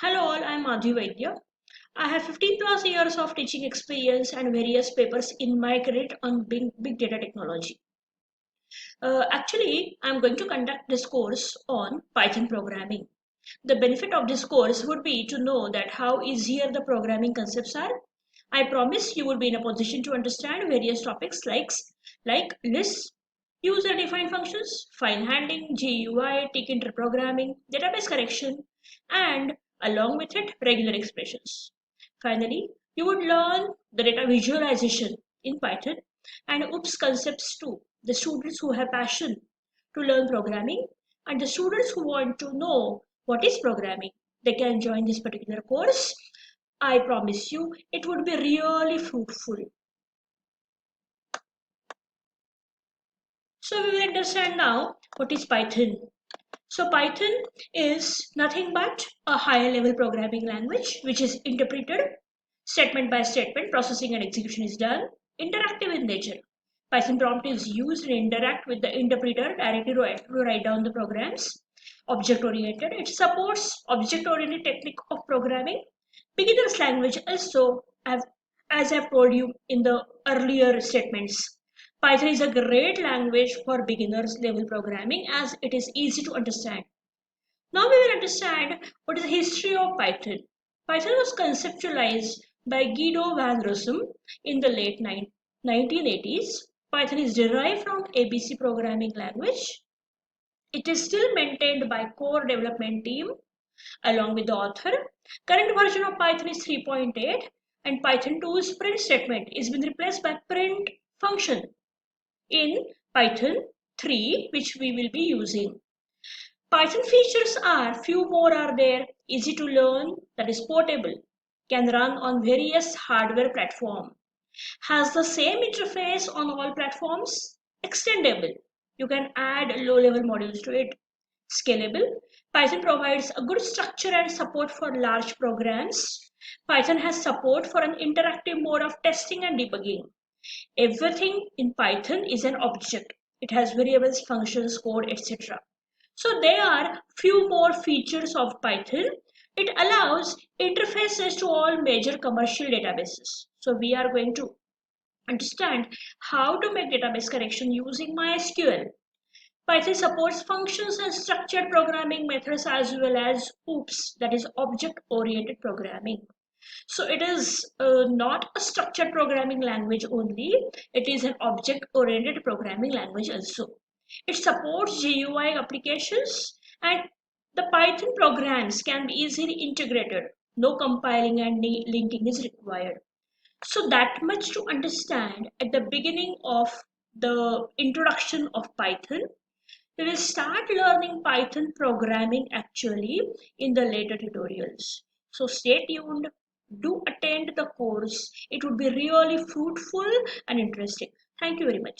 Hello all, I'm Madhu Vaidya. I have 15 plus years of teaching experience and various papers in my credit on big data technology. Actually, I'm going to conduct this course on Python programming. The benefit of this course would be to know that how easier the programming concepts are. I promise you will be in a position to understand various topics like lists, user-defined functions, file handling, GUI, tick programming, database correction, and along with it, regular expressions. Finally, you would learn the data visualization in Python and OOPS concepts too. The students who have passion to learn programming and the students who want to know what is programming, they can join this particular course. I promise you, it would be really fruitful. So we will understand now what is Python. So Python is nothing but a higher level programming language which is interpreted statement by statement, processing and execution is done, interactive in nature. Python prompt is used and interact with the interpreter directly to write down the programs. Object oriented, it supports object oriented technique of programming. Beginner's language also, as I've told you in the earlier statements. Python is a great language for beginners level programming as it is easy to understand. Now we will understand what is the history of Python. Python was conceptualized by Guido van Rossum in the late 1980s. Python is derived from ABC programming language. It is still maintained by core development team along with the author. Current version of Python is 3.8 and Python 2's print statement is been replaced by print function in Python 3, which we will be using. Python features are few more are there, easy to learn, that is portable, can run on various hardware platform, has the same interface on all platforms, extendable. You can add low-level modules to it. Scalable. Python provides a good structure and support for large programs. Python has support for an interactive mode of testing and debugging. Everything in Python is an object. It has variables, functions, code, etc. So there are few more features of Python. It allows interfaces to all major commercial databases. So we are going to understand how to make database correction using MySQL. Python supports functions and structured programming methods as well as OOPS, that is object-oriented programming. So it is not a structured programming language only, it is an object-oriented programming language also. It supports GUI applications and the Python programs can be easily integrated. No compiling and linking is required. So that much to understand at the beginning of the introduction of Python. We will start learning Python programming actually in the later tutorials. So stay tuned, do attend the course. It would be really fruitful and interesting. Thank you very much.